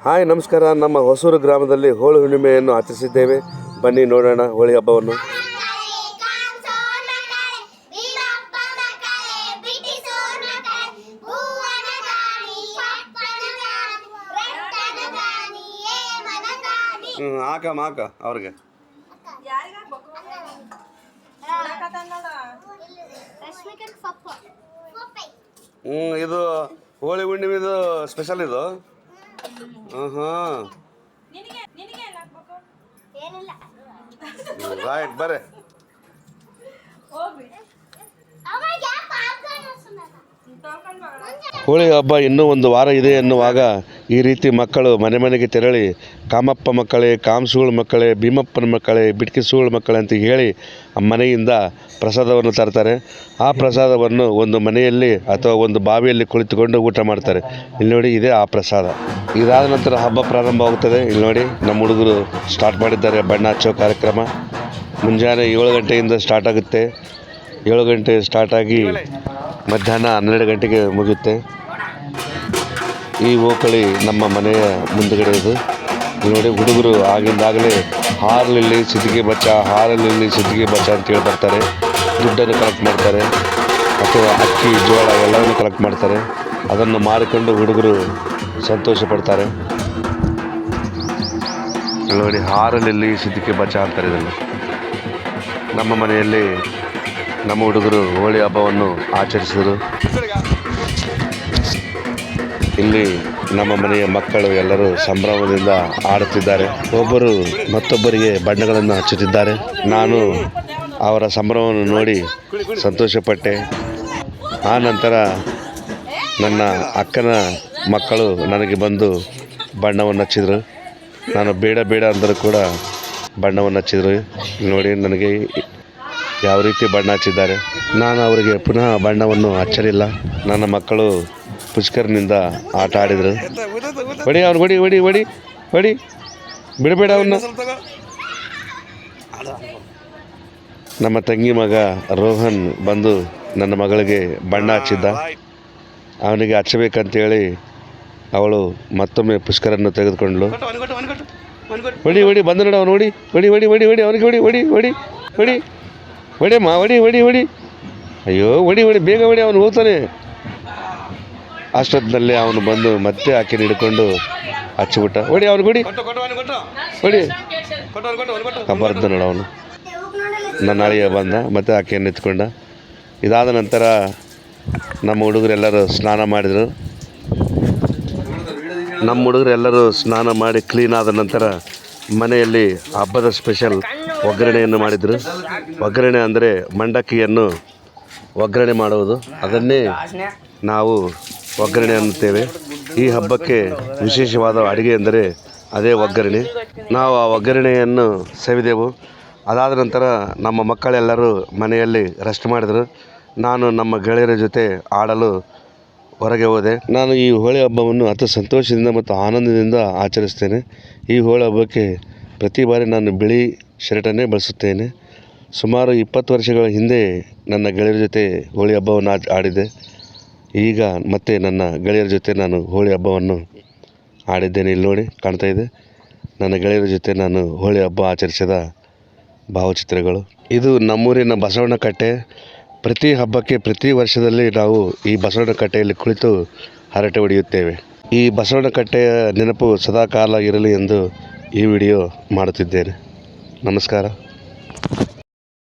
Hi ನಮಸ್ಕಾರ. ನಮ್ಮ ಹೊಸೂರು ಗ್ರಾಮದಲ್ಲಿ ಹೋಳಿ ಹುಣ್ಣಿಮೆಯನ್ನು ಆಚರಿಸಿದ್ದೇವೆ. ಬನ್ನಿ ನೋಡೋಣ ಹೋಳಿ ಹಬ್ಬವನ್ನು. ಹಾಕ ಅವ್ರಿಗೆ ಇದು ಹೋಳಿ ಹುಣ್ಣಿಮೆದು ಸ್ಪೆಷಲ್ ಇದು. ರೈಟ್ ಬರ್ರಿ. ಹೋಳಿ ಹಬ್ಬ ಇನ್ನೂ ಒಂದು ವಾರ ಇದೆ ಎನ್ನುವಾಗ ಈ ರೀತಿ ಮಕ್ಕಳು ಮನೆ ಮನೆಗೆ ತೆರಳಿ ಕಾಮಪ್ಪ ಮಕ್ಕಳೇ, ಕಾಮಸೂಳು ಮಕ್ಕಳೇ, ಭೀಮಪ್ಪನ ಮಕ್ಕಳೇ, ಬಿಟ್ಕಿ ಸೂಳು ಮಕ್ಕಳೇ ಅಂತ ಹೇಳಿ ಮನೆಯಿಂದ ಪ್ರಸಾದವನ್ನು ತರ್ತಾರೆ. ಆ ಪ್ರಸಾದವನ್ನು ಒಂದು ಮನೆಯಲ್ಲಿ ಅಥವಾ ಒಂದು ಬಾವಿಯಲ್ಲಿ ಕುಳಿತುಕೊಂಡು ಊಟ ಮಾಡ್ತಾರೆ. ಇಲ್ಲಿ ನೋಡಿ, ಇದೇ ಆ ಪ್ರಸಾದ. ಇದಾದ ನಂತರ ಹಬ್ಬ ಪ್ರಾರಂಭವಾಗುತ್ತದೆ. ಇಲ್ಲಿ ನೋಡಿ, ನಮ್ಮ ಹುಡುಗರು ಸ್ಟಾರ್ಟ್ ಮಾಡಿದ್ದಾರೆ ಬಣ್ಣ ಹಚ್ಚೋ ಕಾರ್ಯಕ್ರಮ. ಮುಂಜಾನೆ 7 ಗಂಟೆಯಿಂದ ಸ್ಟಾರ್ಟ್ ಆಗುತ್ತೆ. 7 ಗಂಟೆ ಸ್ಟಾರ್ಟ್ ಆಗಿ ಮಧ್ಯಾಹ್ನ 12 ಗಂಟೆಗೆ ಮುಗಿಯುತ್ತೆ. ಈ ಓಕಳಿ ನಮ್ಮ ಮನೆಯ ಮುಂದುಗಡೆ ಇದು. ನೋಡಿ, ಹುಡುಗರು ಆಗಿಂದಾಗಲೇ ಹಾರಲಿಲ್ಲಿ ಸಿದ್ದಿಗೆ ಬಚ್ಚ, ಹಾರಲಿಲ್ಲಿ ಸಿದ್ದಿಗೆ ಬಚ್ಚ ಅಂತೇಳಿ ಬರ್ತಾರೆ. ದುಡ್ಡನ್ನು ಕಲೆಕ್ಟ್ ಮಾಡ್ತಾರೆ ಅಥವಾ ಅಕ್ಕಿ, ಜೋಳ ಎಲ್ಲವನ್ನು ಕಲೆಕ್ಟ್ ಮಾಡ್ತಾರೆ. ಅದನ್ನು ಮಾರಿಕೊಂಡು ಹುಡುಗರು ಸಂತೋಷ ಪಡ್ತಾರೆ. ನೋಡಿ, ಹಾರಲಿಲ್ಲಿ ಸಿದ್ದಿಗೆ ಬಚ್ಚ ಅಂತಾರೆ ಇದನ್ನು. ನಮ್ಮ ಮನೆಯಲ್ಲಿ ನಮ್ಮ ಹುಡುಗರು ಹೋಳಿ ಹಬ್ಬವನ್ನು ಆಚರಿಸಿದರು. ಇಲ್ಲಿ ನಮ್ಮ ಮನೆಯ ಮಕ್ಕಳು ಎಲ್ಲರೂ ಸಂಭ್ರಮದಿಂದ ಆಡುತ್ತಿದ್ದಾರೆ. ಒಬ್ಬರು ಮತ್ತೊಬ್ಬರಿಗೆ ಬಣ್ಣಗಳನ್ನು ಹಚ್ಚುತ್ತಿದ್ದಾರೆ. ನಾನು ಅವರ ಸಂಭ್ರಮವನ್ನು ನೋಡಿ ಸಂತೋಷಪಟ್ಟೆ. ಆ ನಂತರ ನನ್ನ ಅಕ್ಕನ ಮಕ್ಕಳು ನನಗೆ ಬಂದು ಬಣ್ಣವನ್ನು ಹಚ್ಚಿದರು. ನಾನು ಬೇಡ ಅಂದರೂ ಕೂಡ ಬಣ್ಣವನ್ನು ಹಚ್ಚಿದರು. ನೋಡಿ, ನನಗೆ ಯಾವ ರೀತಿ ಬಣ್ಣ ಹಚ್ಚಿದ್ದಾರೆ. ನಾನು ಅವರಿಗೆ ಪುನಃ ಬಣ್ಣವನ್ನು ಹಚ್ಚಲಿಲ್ಲ. ನನ್ನ ಮಕ್ಕಳು ಪುಷ್ಕರ್ನಿಂದ ಆಟ ಆಡಿದರು. ಹೊಡಿ ಅವ್ನು, ಹೊಡಿ ಹೊಡಿ ಹೊಡಿ ಹೊಡಿ, ಬಿಡಬೇಡ ಅವನ್ನ. ನಮ್ಮ ತಂಗಿ ಮಗ ರೋಹನ್ ಬಂದು ನನ್ನ ಮಗಳಿಗೆ ಬಣ್ಣ ಹಚ್ಚಿದ್ದ. ಅವನಿಗೆ ಹಚ್ಚಬೇಕಂತೇಳಿ ಅವಳು ಮತ್ತೊಮ್ಮೆ ಪುಷ್ಕರನ್ನು ತೆಗೆದುಕೊಂಡ್ಳು. ಹೊಡಿ ಹೊಡಿ, ಬಂದು ನೋಡು ಅವನು. ಹೊಡಿ ಹೊಡಿ ಹೊಡಿ ಹೊಡಿ ಹೊಡಿ ಅವನಿಗೆ ಹೊಡಿ ಹೊಡಿ ಹೊಡಿ ಹೊಡಿ ಹೊಡಿಯಮ್ಮ, ಹೊಡಿ ಹೊಡಿ ಹೊಡಿ. ಅಯ್ಯೋ, ಹೊಡಿ ಹೊಡಿ, ಬೇಗ ಹೊಡಿ, ಅವನು ಹೋಗ್ತಾನೆ. ಅಷ್ಟೊತ್ತಿನಲ್ಲಿ ಅವನು ಬಂದು ಮತ್ತೆ ಆಕೆನ ಹಿಡ್ಕೊಂಡು ಹಚ್ಚಿಬಿಟ್ಟ. ಹೊಡಿ ಅವ್ನು, ಹೊಡಿ ಹೊಡಿ. ಬರ್ದ ನೋಡು ಅವನು. ನನ್ನ ಅಳಿಯ ಬಂದ, ಮತ್ತೆ ಆಕೆಯನ್ನು ಎತ್ಕೊಂಡ. ಇದಾದ ನಂತರ ನಮ್ಮ ಹುಡುಗರೆಲ್ಲರೂ ಸ್ನಾನ ಮಾಡಿದರು. ನಮ್ಮ ಹುಡುಗರೆಲ್ಲರೂ ಸ್ನಾನ ಮಾಡಿ ಕ್ಲೀನ್ ಆದ ನಂತರ ಮನೆಯಲ್ಲಿ ಹಬ್ಬದ ಸ್ಪೆಷಲ್ ಒಗ್ಗರಣೆಯನ್ನು ಮಾಡಿದರು. ಒಗ್ಗರಣೆ ಅಂದರೆ ಮಂಡಕ್ಕಿಯನ್ನು ಒಗ್ಗರಣೆ ಮಾಡುವುದು. ಅದನ್ನೇ ನಾವು ಒಗ್ಗರಣೆ ಅನ್ನುತ್ತೇವೆ. ಈ ಹಬ್ಬಕ್ಕೆ ವಿಶೇಷವಾದ ಅಡುಗೆ ಎಂದರೆ ಅದೇ ಒಗ್ಗರಣೆ. ನಾವು ಆ ಒಗ್ಗರಣೆಯನ್ನು ಸವಿದೆವು. ಅದಾದ ನಂತರ ನಮ್ಮ ಮಕ್ಕಳೆಲ್ಲರೂ ಮನೆಯಲ್ಲಿ ರೆಸ್ಟ್ ಮಾಡಿದರು. ನಾನು ನಮ್ಮ ಗೆಳೆಯರ ಜೊತೆ ಆಡಲು ಹೊರಗೆ ಹೋದೆ. ನಾನು ಈ ಹೋಳಿ ಹಬ್ಬವನ್ನು ಅತಿ ಸಂತೋಷದಿಂದ ಮತ್ತು ಆನಂದದಿಂದ ಆಚರಿಸ್ತೇನೆ. ಈ ಹೋಳಿ ಹಬ್ಬಕ್ಕೆ ಪ್ರತಿ ಬಾರಿ ನಾನು ಬಿಳಿ ಶರ್ಟನ್ನೇ ಬಳಸುತ್ತೇನೆ. ಸುಮಾರು 20 ವರ್ಷಗಳ ಹಿಂದೆ ನನ್ನ ಗೆಳೆಯರ ಜೊತೆ ಹೋಳಿ ಹಬ್ಬವನ್ನು ಆಡಿದ್ದೆ. ಈಗ ಮತ್ತೆ ನನ್ನ ಗೆಳೆಯರ ಜೊತೆ ನಾನು ಹೋಳಿ ಹಬ್ಬವನ್ನು ಆಡಿದ್ದೇನೆ. ಇಲ್ಲಿ ನೋಡಿ, ಕಾಣ್ತಾ ಇದೆ ನನ್ನ ಗೆಳೆಯರ ಜೊತೆ ನಾನು ಹೋಳಿ ಹಬ್ಬ ಆಚರಿಸಿದ ಭಾವಚಿತ್ರಗಳು. ಇದು ನಮ್ಮೂರಿನ ಬಸವಣ್ಣ ಕಟ್ಟೆ. ಪ್ರತಿ ಹಬ್ಬಕ್ಕೆ ಪ್ರತಿ ವರ್ಷದಲ್ಲಿ ನಾವು ಈ ಬಸವಣ್ಣ ಕಟ್ಟೆಯಲ್ಲಿ ಕುಳಿತು ಹರಟೆ ಹೊಡೆಯುತ್ತೇವೆ. ಈ ಬಸವಣ್ಣ ಕಟ್ಟೆಯ ನೆನಪು ಸದಾಕಾಲ ಇರಲಿ ಎಂದು ಈ ವಿಡಿಯೋ ಮಾಡುತ್ತಿದ್ದೇನೆ. ನಮಸ್ಕಾರ.